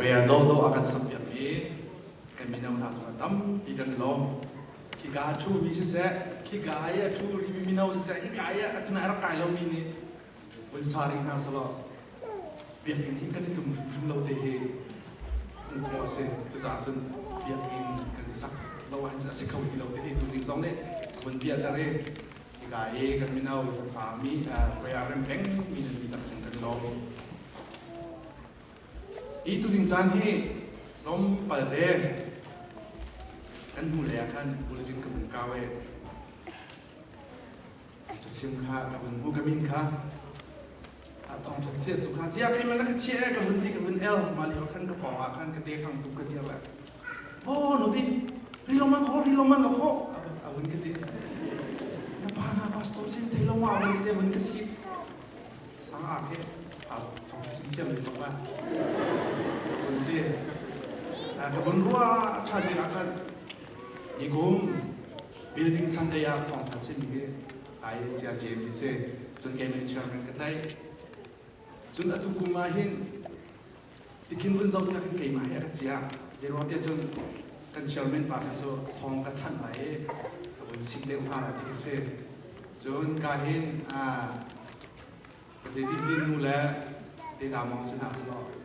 where do akan sabya me kami na una sa tam ikan lo kiga chu mi se kigaya chu mi na se kigaya at na ra kai lo mi ni un sari na salo biak ini kan itu lo de he un ko se za chen biak in kan sak lo an sa se kau lo de he tu jing zong ne un biak da re kigaya kan mi na sa mi where rem peng mi ni ta chen kan lo itu zincan hi rom pada kan mulai kan mulai jin kebun kawe tersium kah kebun mukamin kah atau tersiap tu kah siapa yang mana kecil kebun di kebun el mali kan kepong akan ketika kang tu ketia lah oh nanti riloman kau awun ketia apa pastor sin riloman awun ketia awun kesip sangat ke sistem di bawah kebun ruah cari akan igum building sanjaya pong hasil ni ayah siapa bisa jun kami chairman ketai jun atu kumahin bikin pun jauh nak kemah ya kerja jadi waktu jun kan chairman pada so pong katan ayah kebun sikle upara bisa jun kahin jadi mulai di dalam sana selo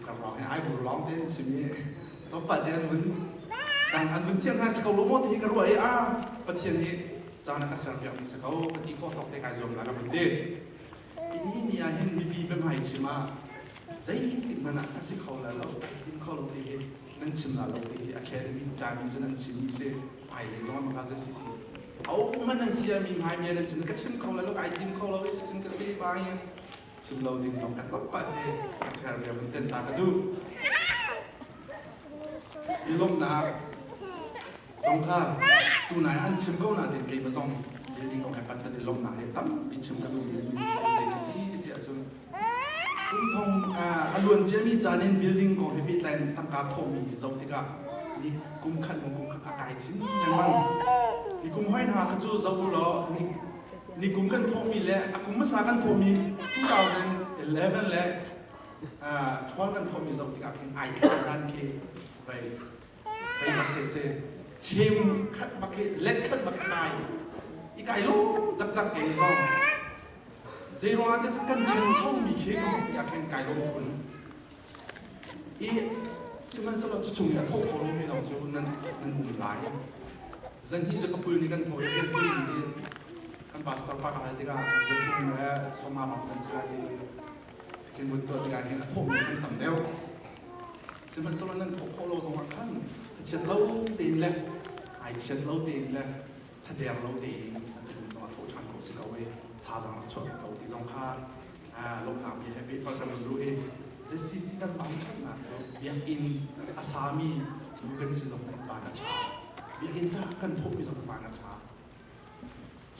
กับร้องให้ไอ้บุร้องเต้นสิมีต้องปัดเดินเหมือนดังอันเป็นเที่ยงงานสกาวโลโมที่กระรวยประเทศนี้จางนักศึกษาอย่างสกาวปฏิโกตกในการจมแล้วกับเด็กini ni ahin bibi bermain cuma saya mana kasih kau lalu kau lalu ini nanti cuma lalu ini akademi kami jangan cuma se ai zaman makasih sisi oh mana sih mi mai mi nanti cuma kecil kau lalu ai tim kau lalu cuma kasih banyak sebelum di tempat tempat ni sekarang dia penting tak tu ilmu nak songkar tu nak ancam kau nak dia kaya macam jadi kau hebat tadi ilmu nak hebat bincang kau ni si aja untung aluan jami jalan building kau hebat lain tangkap thomi jauh tiga ni kumkan akai cing memang ni kumhoi nak kerja jauh lo ni kumkan thomi le aku masakan thomi 2011le ช่วงกันทอมีสติกับไอคอนด้านเคไปบักเคเซชิมคัดบักเคเล็ดคัดบักไก่อีไก่ลูกดักเก่งซ้อมเจโรอาเดสกันเชิงเช่ามีเคก็อยากแข่งไก่ลงทุนอีซึ่งมันสำหรับจะชุ่มกับพวกเขาลงไม่เราจะนั้นหุ่นลายซึ่งที่เล็กปืนนี่กันโถยเป็นปืนนี่kan pastor pak hal tiga jadi sama orang sekali kan betul tiga ni thok ni kan tamdeu sebenarnya sebenarnya thok kalau sama kan chet lau tin le ai chet lau tin leถ้าเดียวเล่าtin ituต้องเอาทางของสิเขาไว้ทาจังชดเขาที่ต้องฆ่าลงน้ำมีให้พี่ฟังกันรู้เองจะซีกันบางขนาดจะเบียกินอาสามีรู้กันสิสองบางกระชาเบียกินจะกันทบมีสองบางกระชา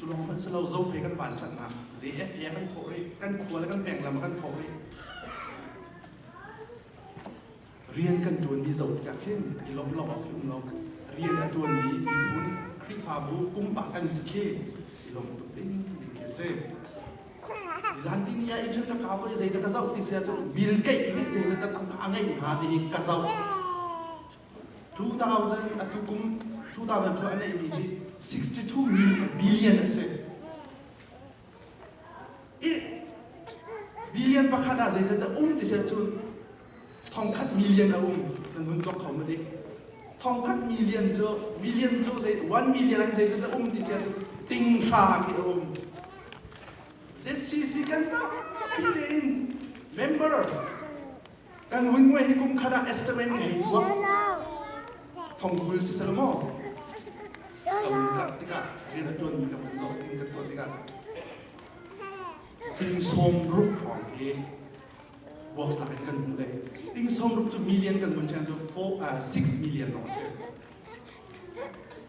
สุดลงมันเราโซ่เพกันบานฉันนะ ZF กันโผล่กันครัวแล้วกันแบ่งแล้วมันกันโผล่เรียนกันจวนมีโซ่กับเช่นที่ล้มล้อฟิวเราเรียนกันจวนมีที่บุญคลิปาบูกุ้งปากกันสกีที่ล้มตุ๊กติ้งเคเซ่ดิฉันที่นี่ไอ้ฉันตะกาวก็จะใส่ตะกะเจ้าที่เสียจะบิลเกตที่เสียจะตั้งข้างไงหาที่กะเจ้า2000ตุกุม2000อันนี้ 62 billion ase billion pakada zai zai ti se chu thong khat million nan hun tok khom di thong khat million jo zai 1 million zai zai ti se ting kha ki ZCC kan sa billion member kan hun we hi kum khada estimate hi wa thong hul se salmo tiga kita tuan kita pun kita tuan tiga ting som groupของเองบอกต่างกันเลยting som group จะ million กันบนชั้นจะ6 million หรอ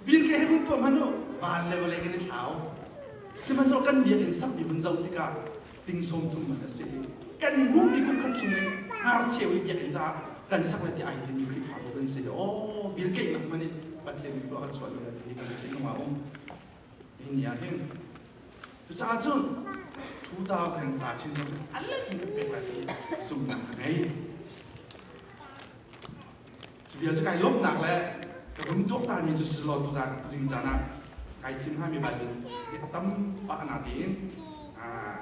บินแค่ให้คุณตัวมันดูบานเลเวลอะไรกันในเท้าซึ่งมันจะกันเบียร์กันสักมีบนเจ้าติกาting som ทุ่มมันจะเสียกันมุ้งมีคุณขันชุ่มเลยหาเชี่ยวเบียร์กันจ้ากันสักเลยที่ไอ้ที่มีคลิปหาตัวกันเสียโอ้บินแค่หนักมันนี่ปัจจัยมีตัวกันส่วนเลยที่กันเช็คมาini akhir sesajen 2013 Allah ini bebas semua hai 比如这个龙拿来，个我们做大面就是老多咱不经常啊，该听下面白人，一当把那点啊，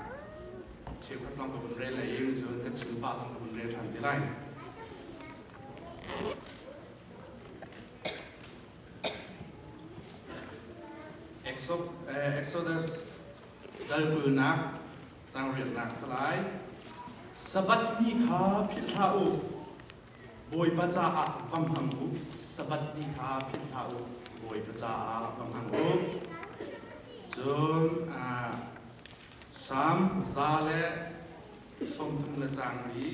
เชฟก็ต้องกับคนเรียนอะไรเองจนกันชื่อป้าต้องกับคนเรียนทำได้Exodus ดาร์บูนักตั้งเรียนนักสลายสบัดนี้ข้าพิลาอุบอยปัจจาบัมหังอุสบัดนี้ข้าพิลาอุบอยปัจจาบัมหังอุจนสามซาเลส่งทุนละจางดี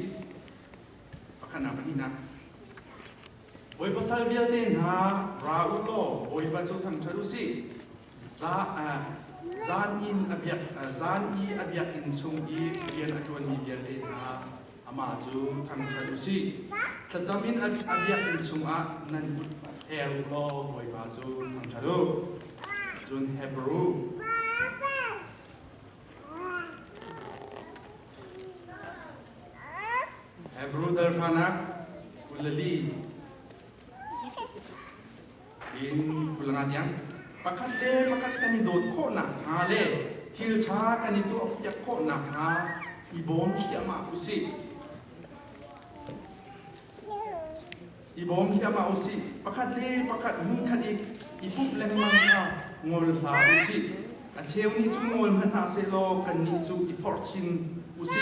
ประคันนับนี้นะบอยปัสสาวะเดนฮาราอุโลบอยปัจจุบันทางชาลุสีzan in abiak in chung i bian atwan mi bian le na ama chu thang chalu si tlajamin abiak in chung a nan her lo boi ba chu thang chalu chun Hebrew dar phana ulali in pulangan pakat kani dot ko na hale hil tha kani tu yak ko na ha ibom hiama usi pakat mun khadi ipup lengman ha ngol ha usi a cheu ni chu ngol man ha se lo kan ni chu I fortune usi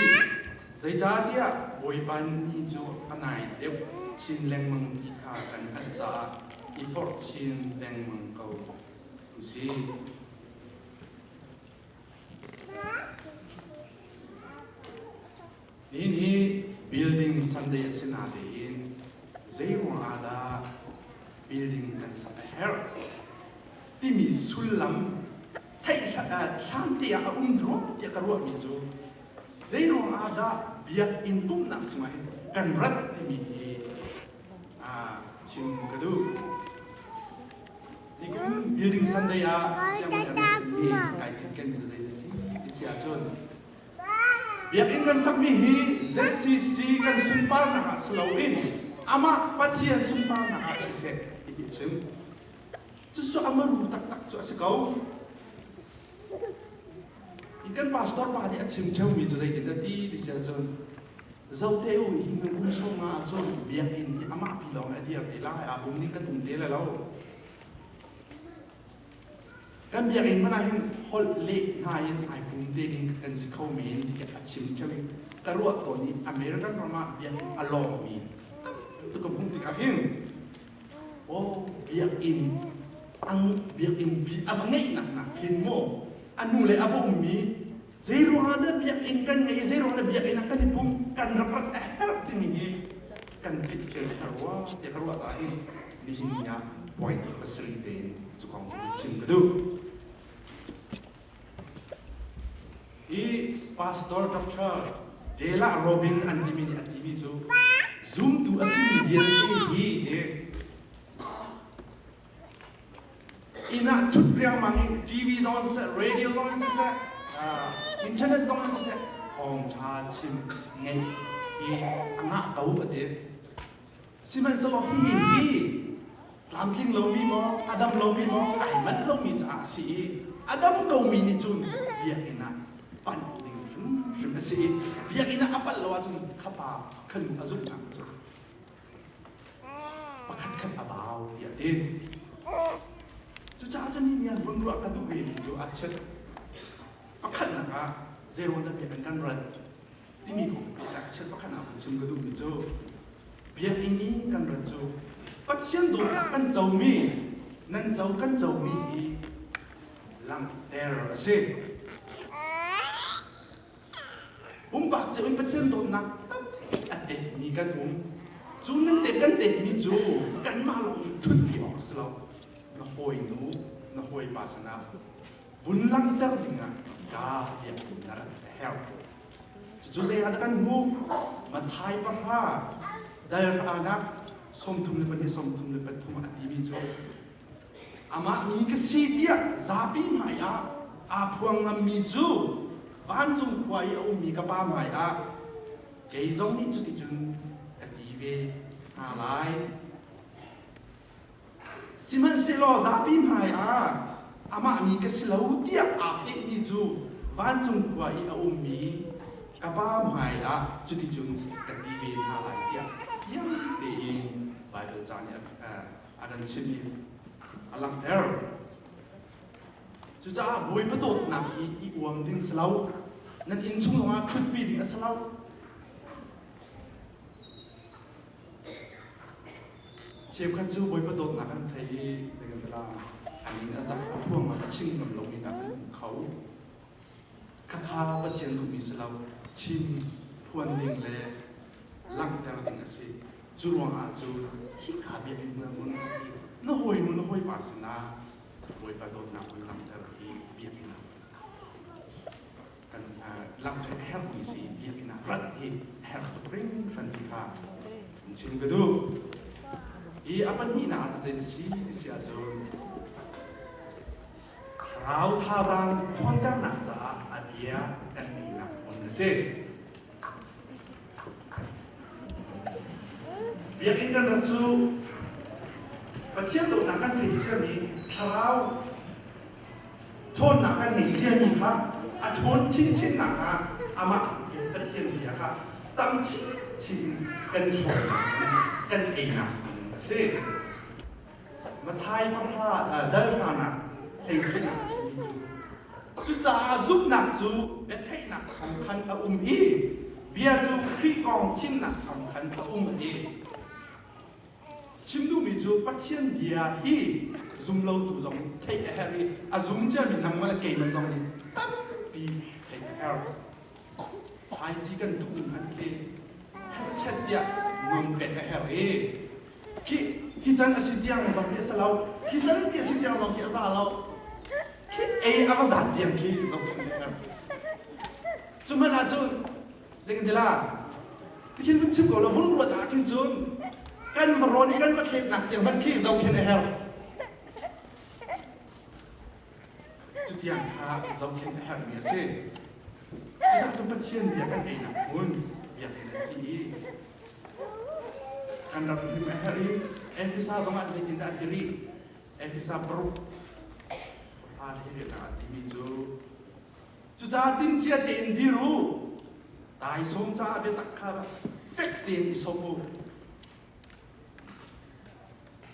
zai ja dia boi ban ni chu anai deu chin lengmang I kha kan an cha I fortune lengmang kau usi ini building Sunday sinatin zero ada building kan saper timi sulam thai tham dia undro dia karua mizu zero ada biak intum nak semai kan rat timi chin kadu ikum building Sunday siang ni kai chicken tu jadi si acun biak in kan sakmi hi ZCC kan sumpar na slow in ama pathian sumpar na se iki chim chu amaru tak chu asikau ikan pastor pa dia chim chau mi chu jadi ti si acun zau teu hi ngun songa chu biak in ama pilong adia tela abum ni kan tum tela lo kan biak in mana hin hol le ngain ai pung te ding kan si khau men di ka chim chami karua to ni American drama biak along mi tu ka pung ti ka hin biak in bi avangai nak hin mo anu le avong mi zero ada biak in kan ngai zero ada biak in kan pung kan rapat harap ni kan pikir karua ta hin di sini ya point pasring den chu kong chim ka du pastor doctor jela Robin antimi jo zoom to asimi dia hi ina chutria mangi TV don se radio don se internet don se hong cha chim ngai anga kau ba de siman so hi lamking lo mi mo adam lo mi mo ai man lo mi cha si adam ko mi ni chun ya ina pan ring si biak ina apal lo chun khapa khan azuk na chu pakhat abaw ya tin chu cha ni mian bun ru ka du be chu achet pakhat na ka zero na biak kan ran ti mi ko ka achet pakhat na chum ka du mi chu biak ini kan ran chu pathian do kan chau mi nan chau kan chau mi lang ter se bak je oi pathian do nak ate ni kan chu nan te kan te ni chu kan ma lo chut ki o slo na hoi nu na hoi pa sana bun lang dar dinga ka ya na ra help chu je ada kan mu ma thai pa ha dal anak som thum le pani som thum le pat thum ati mi chu ama mi ka si dia zabi maya a phuang ngam mi chu ban chung khwai au mi ka pa mai ke zong ni chu ti chun ka ti ve ha lai สิมันเสลอซาพิมหายอามามีกสิลาวเตียอาเพนี่จูบ้านจงกว่าอีอามีกับบ้าหายจุดที่จุงกันดีเป็นหาหลายเตียยังเตียงไบเบิลจานเนี่ยอาการชิมีอาลังเฟร์จุดจ้าบวยประตูนักอีอวมดิ้งสลาวนั่นอินชุ่มมาคุดปีดิ้งสลาวเชฟขันจูบวยประตูนักกันไทยเป็นกันเวลาอันนี้นะสักพ่วงมาชิงมันลงในนั้นเขาข้าประเทศลูกมีสลาวชิมพวนดิ้งเลยลังแต่ละดิ้งสิจูรวงจูฮิขาเบียนเมืองมันน่าหวยนู่นน่าหวยปัสนาบวยประตูนักมันลังแต่ละที่เบียนนะกันลังแต่แฮร์มีสีเบียนนะรัดที่แฮร์ปริ้งฟันที่ข้าชิมกันดูapa ni nak jadi si aja kalau tarang konten nak sah dia dan ni nak onse biar ikan racu bagian tu nak kan hijau ni kalau chon nak kan hijau ni kan chon cincin nak ama bagian dia kan tam cincin kan chon kan enakสิมาไทยมาพลาดเดินมาหนักเองสิหนักจุจ่าซุปหนักจูเบ็ดให้หนักของคันอีเบียจูครีกองชิมหนักของคันอีชิมดูมีจูปัทเทียนเบียฮีซุ่มเราดูจงเทคแฮร์รี่ซุ่มเจ้ามีนำมาเกมมาจงตั้มปีเทคแฮร์ไทยจีกันดูมันเกมให้เช็ดเดียนำเป็ดแฮร์รี่ที่จันอาศิเดียงเราเกี่ยสลาวที่จันเกี่ยสิเดียงเราเกี่ยสลาวที่อาก็จัดเดียงที่เราเกี่ยนะครับจุดมันอาจุนเด็กกันดีละที่คิดว่าชิบก่อนเราบุญรวดอาคิดจุนกันมาร้อนกันมาเข็ดหนักอย่างมันขี้เราเกี่ยนะครับจุดอย่างข้าเราเกี่ยนะครับเนี่ยสิจะจุดประเทียนเดียกันเองนะคุณอยากเห็นสิkan dapat lima hari, evisa bangat jadi tidak diri, evisa perut, hari ini nak dimiju, juga tim cia diindiru, tai somca betak kah, fektin isomu,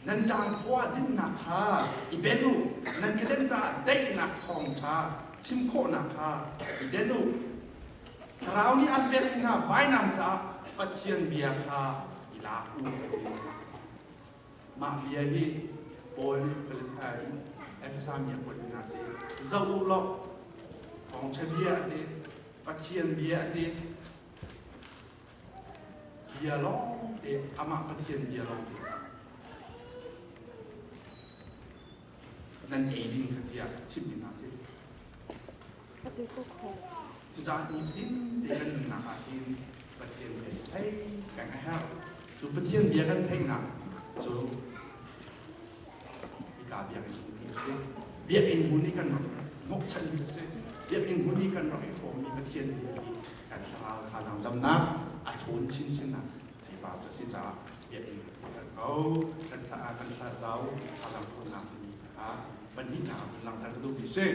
nan jang kuat din nak kah, ibenu, nan kita jah dek nak thong kah, cimko nak kah, ibenu, kerau ni albert na, bainam jah, patian biar kah. Laku, mak dia ni boleh pelajari, efisam yang boleh nasi. Jauh lok, orang ceria ni, patian dia ni, dia lok, amak patian dia lok. Nan eding dia cip ni nasi. Jadi ni dengan nakatin patian dia, kan ayah. จูประเทศเบียกันเพ่งหนักจูพิการเบียกันหุ่นนี่สิเบียกันหุ่นนี่กันหรอกงกชันนี่สิเบียกันหุ่นนี่กันหรอกไอ้ผมมีประเทศเบียกันชาขนาดจำนักอาชนชิ้นนะไอ้บ่าวจะสิจ้าเบียกันเขากันตากันตาเจ้าพลังคนหนักนี่บันนี้หนาพลังกันดูพิเศษ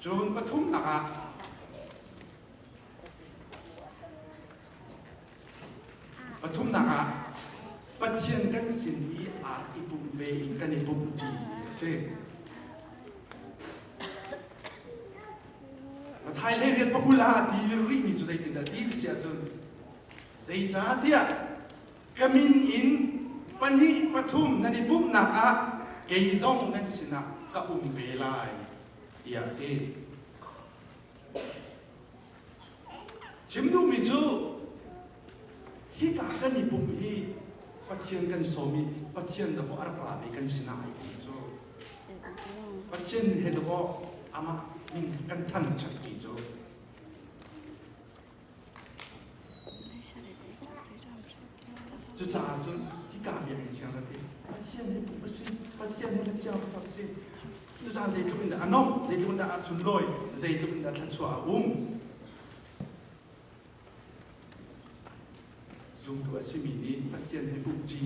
จนปฐุมหนักปฐุมนักปัจเจียนกันสินอีอีปุ่มเวกันอีปุ่มจีเซ่มาไทยเรียนป๊อปปูล่าดีรีมีสุดใจติดดีเสียจนเสียจ้าเดียกมินอินปันนี้ปฐุมนั่นอีปุ่มนักเกยซงนั่นสินะกับปุ่มเวลายเดียเอชิมดูมิจูที่กากันนี่ปุ่มที่ปัจเจียนกันโซมีปัจเจียนเด็กอาร์ปราบีกันสินาอีกจูปัจเจียนเห็นเด็กอามามิงกันทันชัดจีจูจะจ่าจนที่กาเบียนเชียงรายปัจเจียนเห็นปุ่มสิปัจเจียนเห็นเจ้าปัสสิจะจ่าใจทุกอินดาน้องใจทุกอินดาสุนลอยใจทุกอินดาทันชัวอุ้มซุ่มตัวสิมีนี้ปัจเจียนให้บุกจี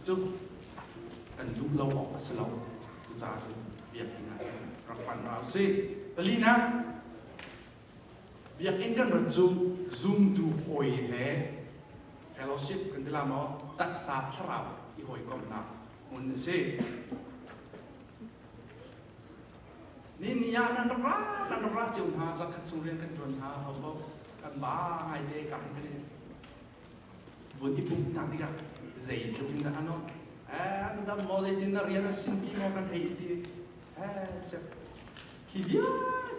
จุ กันลุกเราออกสลาจะจ่าจนเบียกอินนะรักปันเราสิตลีนะเบียกอินกันรถซูมดูหอยแห่fellowship กันที่ละมั้งตัดสาชราอีหอยก็มันนะมันสินี่นิยานันรักเจ้าหาสักขัดสุเรียนกันจนหาเขาบอกกันบ้าไอ้เด็กกันนี่บนที่ปุ๊บนั่นที่กันใจจุดนั้นเนาะดับโมเลดินาเรียนสิ่งที่มองกันให้ดีเจ็บขี้เบี้ย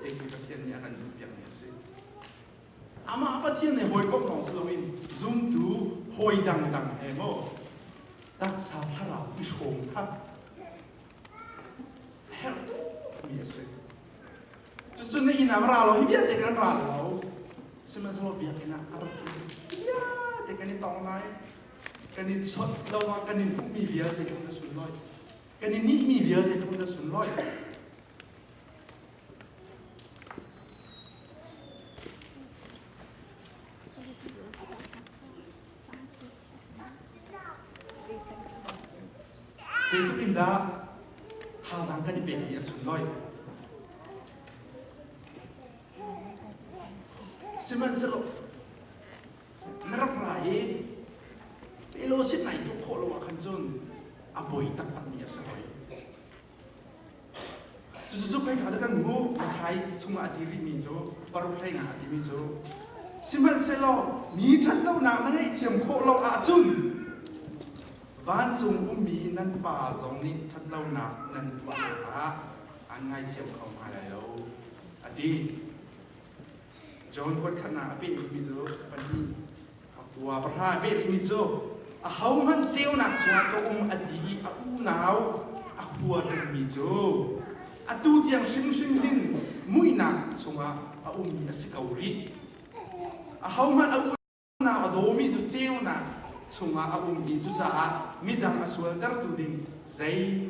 เด็กที่ประเทศนี้กันอยู่อย่างนี้สิอามาประเทศนี้หอยก็มองสโลวินซุ่มดูหอยดังเองโม่ตักสาวชราวิชงครับเฮ้ยมีสิจุดนี้อินามราเราเบี้ยเด็กกันราเราใช่ไหมสโลเบียกินนะอะไรเบี้ยเด็กกันนี่ต้องไหนกันนี่ชดเราว่ากันนี่มีเบียร์จะคุณจะสุนลอยกันนี่มีเบียร์จะคุณจะสุนลอยสิ่งที่เป็นดาหาทางกันนี่เป็นอย่างสุนลอยสิมันสลบนรกไหลไอ้โลสิไหนทุกคนเราว่าคันจนอาบอยตั้งมีอะไรสักหน่อยจุดๆไปขาดกันงูมาไทยทุ่งอาทิตย์มีโจปารุไทยงาดีมีโจสิมันเสลอมีชัดเล่าหนังนั่นไอ้เทียมโคเราอาจุนบ้านทรงมีนั่นป่าตรงนี้ชัดเล่าหนังนั่นป่าอันไงเทียมเขามาแล้วอดีจนคนขนาดเป็นมีโจปันนี้ตัวประธานเป็นมีโจเขามันเจ้าหนักชัวร์ก็อดีอูหนาวหัวเป็นมีโจตูเตียงชิมดินมุ้ยหนักชัวร์มีสกาวรีเขามันอูหนาวโดมีจุดเจ้าหนักชัวร์มีจุดจ้ามีดังสวดแต่ตัวดินใจ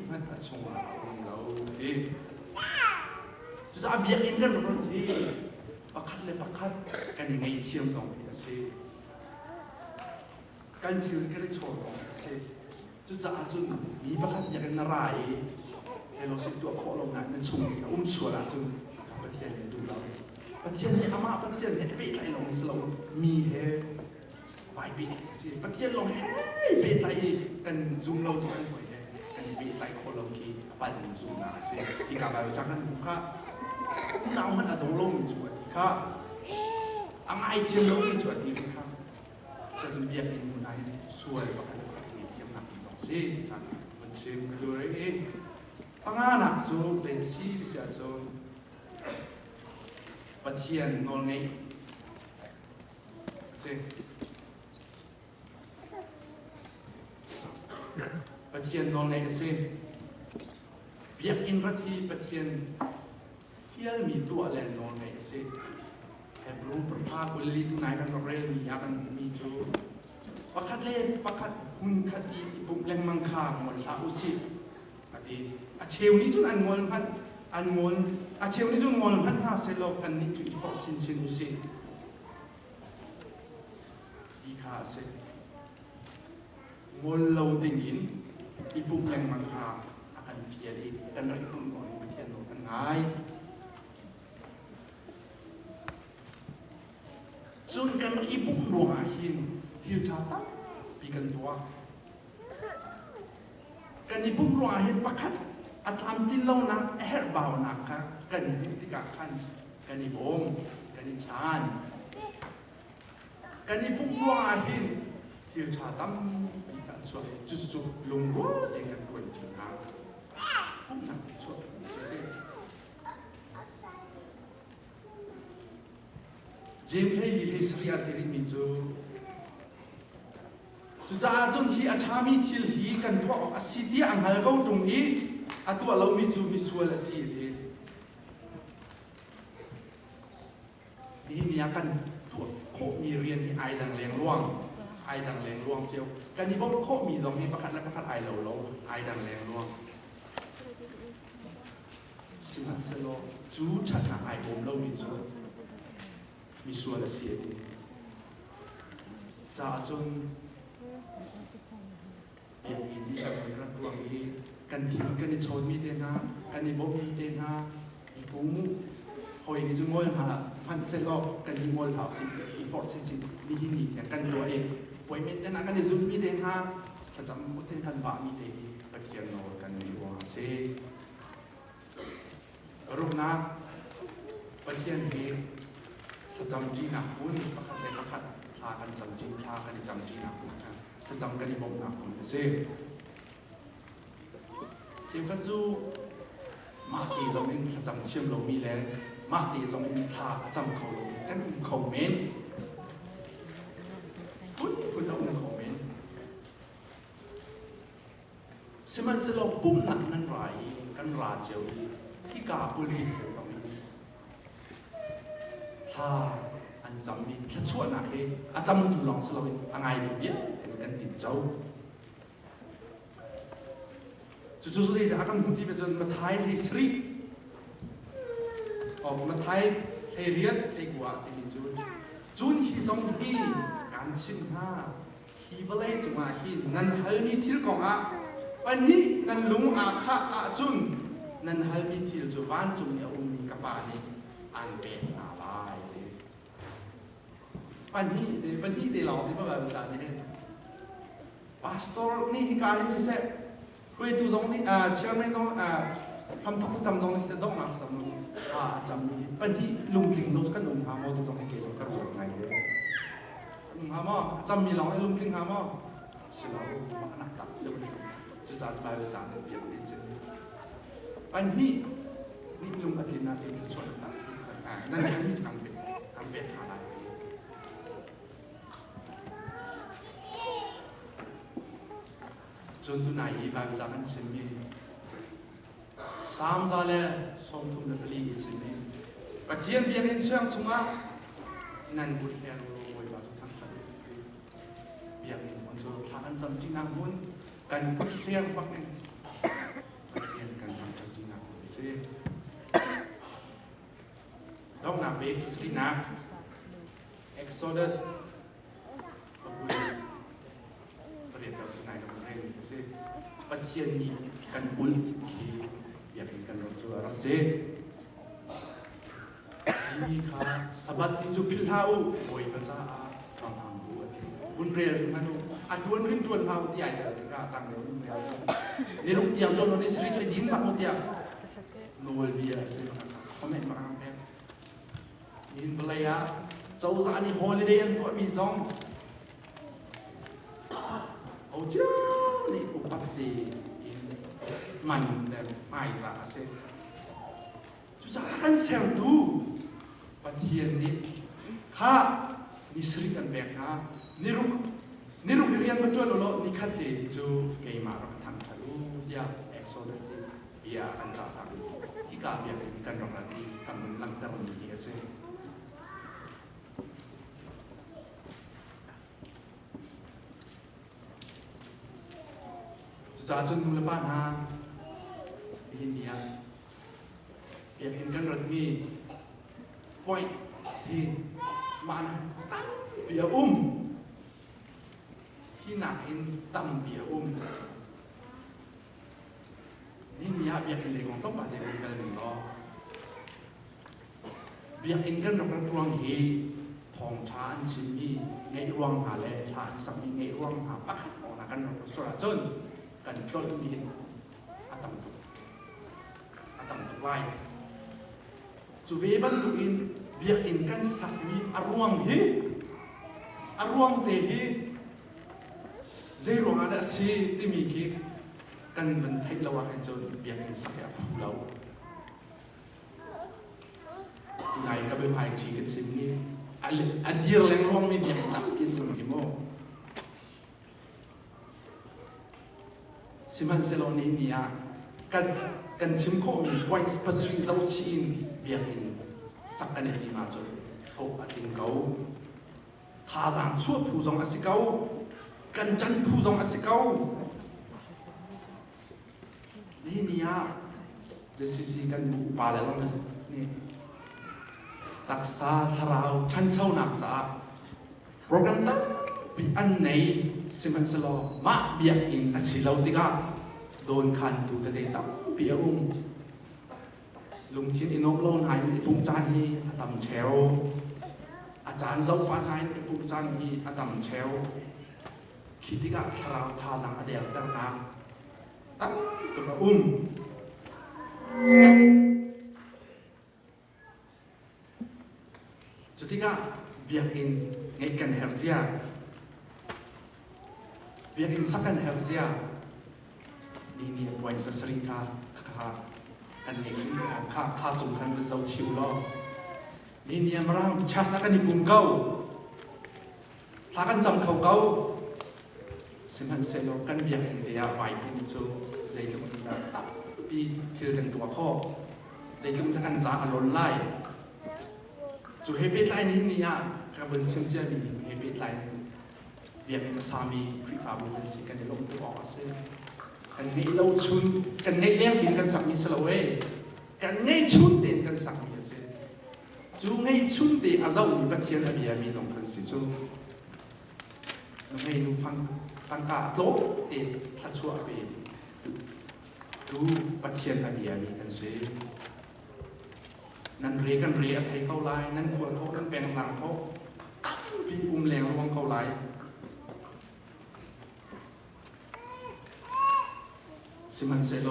มันชัวร์เราเองจุดจ้าเบียกินกันรถที่ประคัดเลยประคัดกันยังไงเทียมสองปีเสียการที่เราได้โชว์ของเสียจุดจ้าจุดมีประคัดอย่างนั้นอะไรให้เราสิตัวโคลงนั้นเป็นสุ่มชัวร์ละจุดประเทศนี้ดูเราประเทศนี้อามาประเทศนี้ไปไหนลงสโลมีเฮไปไปสิประเทศลงเฮ้ไปไหนกันซูมเราตัวกันหน่อยกันไปไหนโคลงกีปั่นซูมนะสิที่กลับมาจากนั้นผมก็เรามันอาจต้องลงจุดที่ก็อ่างไอเทียมลงจุดที่ครับจะจะเบียดเป็นคนไหนช่วยว่าให้เราเทียมหนักอีกสิมันเชื่อมกันด้วยเองปังงานหนักจูเจนซี่เสียจูประเทศนอนไงสิประเทศนอนไงสิเบียดอินประเทศประเทศที่มีตัวแลนนอนไงสิแอบรู้ประภาบุรีทุนายกันเรมียากันมีจูประคัดเล่นประคัดหุ่นคดีบุกแรงมังคาหมดลาอุสิคดีอาเชลนี้จุนอันงอนพันอาเชลนี้จุนงอนพันหาเซลกันนี้จุดพอชินอุสิดีขาเซงอนเราดิ่งอินอีบุกแรงมังคาอากันเพียรีกันรักคุณก่อนประเทศโน้นง่ายส่วนกันอีบุกรัวหินฮิวชาตั้งปีกันตัวกันอีบุกรัวหินประคัดอัตลัมตินเล่านักเฮร์บาวนักกันที่กาขันกันอีบงกันอีชานกันอีบุกรัวหินฮิวชาตั้งปีกันส่วนจุดลงรัวเองกันคนจุดหางนักช่วยเจมให้ลีให้สริอาเทริมิจูสุดาจงฮีอาชามีทิลฮีกันตัวอาศิเดียอังฮัลก็ตรงนี้อาตัวเรามิจูมิสวลอาศิเดียนี่เนี่ยกันตัวโคมีเรียนที่ไอดังแรงล่วงไอดังแรงล่วงเชียวกันนี่พวกโคมีตรงนี้ประคัดและประคัดไอเราไอดังแรงล่วงสิมันเซโลจูชัดหาไอโอมเรามิจูมีส่วนละเสียดีจะจนพ เบียงอินที่แบบกระตัวนี้กันทิ้งกันในโชนมีเดนะกันในบ่มีเดนะอีปุ้งหอยนี่จะงอยมาพันเซลล์กันยิงงอยหาสิอีฟอร์ดสิมีหินนี่กันตัวเองไว้ไม่ได้นะกันในซุนมีเดนะถ้าจำมุดเทนทันบามีเดนี่ปะเทียนโนกันในวัวเซรูปนะปะเทียนนี้ถ้าจำจีน่ะคุณประคัดเลยประคัดทากันจำจีทากันจำจีน่ะคุณถ้าจำกันในบ่มน่ะคุณเซกันจูมาตีตรงนี้ถ้าจำเชื่อมลงมีแล้วมาตีตรงนี้ทาจำเขาลงกันคอมเมนต์คุณเอาคอมเมนต์สิมันสลบปุ่มหนักนั่นไรกันราเจียวที่กาปุริเถตรงนี้ถ้าอันจำมีถ้าชั่วหนักเลยอาจำมุดลองสลบอะไรดูเยอะกันติดเจ้าจู่ๆเลยอาการมุดที่เป็นจนมาท้ายที่สรีออกมาท้ายที่เรียนที่กว่าที่จูนที่สองที่การชิมห้าที่บริจมาที่นั่นฮัลมีทิลกองอ่ะวันนี้นั่นลุงอาข้าอาจุนนั่นฮัลมีทิลจูวันจุนเนี่ยอุ้มกับปานี่อันเป็นอะไรวันนี้เดี๋ยวเราที่มาแบบนี้พาสตอร์นี่ที่การที่เสร็จคุยดูตรงนี้เชื่อไหมน้องทำทุกจำตรงนี้เสร็จต้องมาสำนึกจำนี้วันนี้ลุงจริงลุงก็ลุงหาหมอดูตรงนี้เกี่ยวกับกระดูกไงเลยลุงหาหมอจำมีเราไอ้ลุงจริงหาหมอเชื่อเราบ้านหนักตับเดี๋ยวมันจะจ่ายไปจะจ่ายเปลี่ยนจริงวันนี้นี่ลุงอาทิตย์หน้าจริงจะช่วยกันนั่นคือมีการเปลี่ยนอะไรจนตัวไหนบางจากนั้นชิมมีสามซาเลสมทุนนักเรียนชิมมีปะเทียนเบียงเอ็นเชียงชุ่มอ่ะนั่นบุตรแห่งโลกไว้บางทั้งประเทศเบียงเอ็นคนจะทานจำจีนังหุ่นกันบุตรเทียนปักเองปะเทียนกันทำจำจีนังหุ่นสิต้องนับเบกสลีนักเอ็กโซดัสปะเทียนนี้กันบุญที่อยากเป็นกันรถชัวร์เสียนี่ค่ะสบัดที่จุพิลเท้าโอยภาษาทางทางบุญเรียนมันอันดวนขึ้นดวนเท้าที่ใหญ่เลยก็ตั้งเดี๋ยวบุญเรียนจนนี่ลูกเดียวจนเราได้สิริช่วยดิ้นมาหมดอย่างโนเวลเบียสิคอมเมนต์มาแม่ยินบลายะเจ้าสานี่ฮอลิเดย์ตัวมีซองเอาเจ้านี่อุปติมันแต่ไม่สาเสร็จจุดสำคัญเสียงดูปะเทียนนี้ข้านิสริกันแบบนะนิรุกเรียนมาจนเรานิคัดเดจูเกมารักทางทะลุยาเอ็กโซเดติยาอันสาทางที่กาเบียเป็นกันรองรับที่กำลังลังตะวันนี้เสร็จจ่าจนดูแลบ้านฮะอินเดียอยากเห็นกันรถมีปล่อยที่มันตั้งเบียที่หนักเห็นตั้งเบียนี่เนี่ยอยากเห็นเลยของต้องบาดเจ็บกันหนึ่งล้ออยากเห็นกันรถรวงเฮทองช้าอันชิมมีไงรวงหาและทานสัมมีไงรวงหาปักขัดออกนะกันรถสุราจนกันจนมีอาตัมตุไล่จูเวบันตุอินเบียกินกันสักมีอารวงเตฮีเจรวงอะไรสิที่มีกี่กันเป็นไทยละว่ากันจนเบียกินสักแบบผู้เราที่ไหนก็เป็นภายชีกันสิ่งนี้อันเดียวแรงรวงไม่เบียกจับกินจนกี่โมงสิมันเซโลนีนี่อ่ะกันชิมโคมีไว้สเปซิฟิกเจ้าชีนเบียกินสักกันในที่มาจนเขาอาทิตย์เขาทาจางชั่วผู้จงอาศิเขากันจันผู้จงอาศิเขานี่อ่ะจะซีกันบุปผาแล้วนี่รักษาทราวทันเช่าหนักจ้าโปรแกรมตั้งปีอันไหน สิมันสโลมาเบียกอินอสิเลาติกาโดนคันดูกระเดตับเปียอุ้มลุงทินอินกโลนหายในปุงจานฮีอาตัมเชลอาจารย์เจ้าฟ้าหายในปุงจานฮีอาตัมเชลคิดที่กะสลาวทาสังอเดียต่างๆตั้งตัวอุ้มจุดที่กะเบียกอินไงกันเฮลเซียเบียกอินสักกันเฮลเซียนี่วันกษริงคาอันนี้ข้าจงกันเป็นเจ้าชิวล้อนี่มาร่างชาสักกันญี่ปุ่นเก่าสักกันจำเขาเก่าสิมันเซลกันเบียกอินเดียไว้ปุ่นจูใจจุ่มกันตับปีคือกันตัวข้อใจจุ่มกันจ้าอารมณ์ไล่จูเฮปิไลนี่เนี่ยกับเป็นเชื่อมเชื่อมีเฮปิไลเบียกอินสามีคริฟาบุเป็นสิกันในลมตัวออกเสียกันให้เราชุนกันให้เลี้ยงบินกันสักมีสลาเวกันให้ชุนเด่นกันสักมีเสียจูให้ชุนเด่นอาจจะมีปัจจัยอะไรมีลงกันสิจูให้ดูฟังกาโลเด่นทัดชัวไปดูปัจจัยอะไรมีกันสินั่นเรียกันเรียไทยเข้าไล่นั่นควรเขานั่นแปลงหลังเขาฟีอุ้มแรงระวังเข้าไล่สิมันเซโล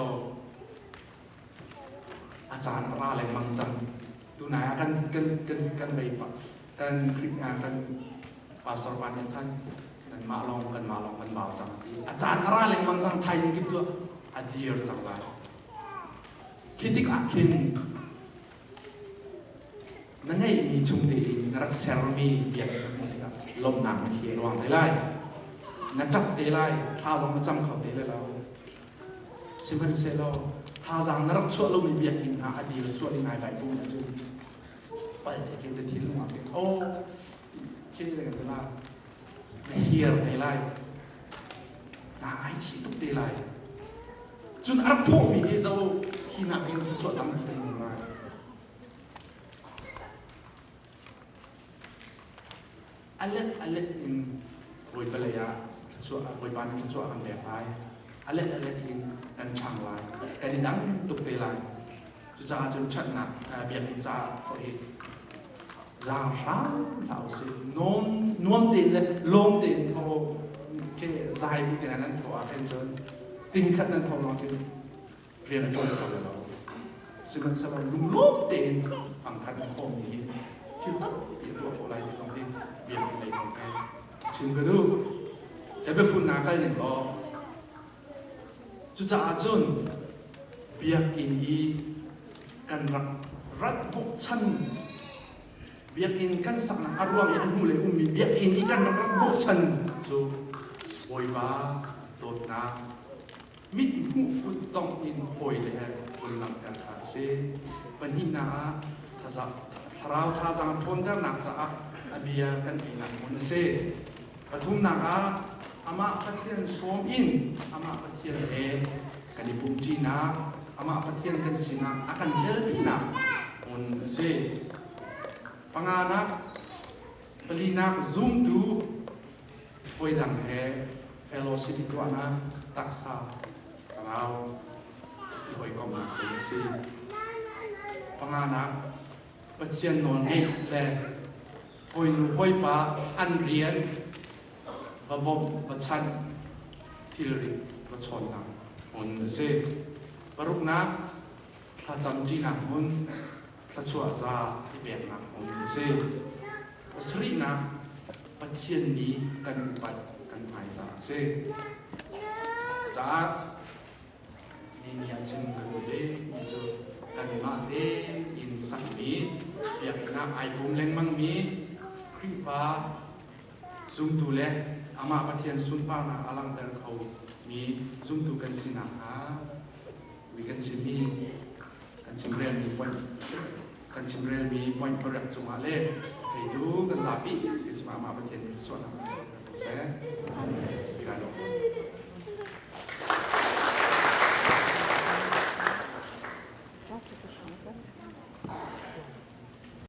อาจารย์อะไรมังจังดูไหนกันไปปะกันคลิปงานกันปาสรวันอย่างท่านกันมาลองกันเบาจังอาจารย์อะไรมังจังไทยยังคิดตัวอดีตจังไรคิดติกอาคินนั่นไงมีชุมดีนักเซรามีเบียดกันลมหนักเขียนวางได้ไล่นักจับได้ไล่ท้าวมาจำเขาได้เลยแล้วสิมันเซโลท้าวจังนักชั่วลมมีเบียดอินอาอดีตส่วนในนายใบบุญจูไปเกินจะทิ้งหัวเป็นโอ้คิดอะไรกันล่ะเฮียได้ไล่นายชีตุกได้ไล่จนอับทุ่งมีเจ้าที่นักเองส่วนทำดีมาอันเล็กอินโวยไปเลยอะชั่วโวยบานชั่วอันแบบไรอันเล็กอินนันช่างไรแต่ในนั้นตุกเตลัยจะจนชัดหนักเบียดจะโอ้ยจะร้าวเหล่าสินวมตินเลยลมตินพอแค่ใจบุตรนั้นพอเป็นจนติงขัดนั้นพอเราที่เรียนจนพอแล้วซึ่งมันสบายลมตินฝั่งขัดข้อมีคิดว่าเบียดตัวอะไรตรงนี้เบียดอะไรตรงนี้ซึ่งก็ดูแต่เป็นฝุ่นหนาใกล้หนึ่งล้อจุดจะอาจนเบียกอินอีกันรัดบุกชันเบียกอินกันสักนักอารมณ์อันมูเลยมีเบียกอินอีกันรัดบุกชันจูโวยบ้าโดดน้ำมิดหูฟุตต้องอินโวยเลยคนหลังกันขาดเสียปัญหาถ้าจะเราถ้าจะทนได้หนักจะเบียกันอีหนักมันเสียปฐุมหนักอามาพัฒน์สวมอินอามาพัฒน์กันดิบุจีนาอามาพัฒน์กันสินะอากันเยอะปีนะมันเสปังานักปลีนักซูมดูป่วยดังแห่เฟลโลชิพตัวนะตักษาเราป่วยก็มาเป็นสิปังานักพัฒน์นอนไม่แลป่วยหนูป่วยป้าอันเรียนระบบประชันที่เรียนประชนนะมันเสปรุกนะถ้าจำจีนักมันถ้าชัวร์จะที่แบบนะมันเสสรีนะปะเทียนนี้กันปัดกันหายจะเสจ้านี่เนี่ยจึงกันเลยมันจะกันมาเดอินสังมีแบบนะไอบุมเล่งมังมีครีฟ้าซุ่มตูเล่อามาปะเทียนสุนปานะอลังเดอร์เขามีซุ่มตูกันสินะฮะวิกันชิมีกันชิมเรียนมีวันกันชิมเรียนมีวันประดับจุมาเล่ให้ดูกันลาปีกันมาปะเทียนส่วนนั้นใช่ไหมวิการลง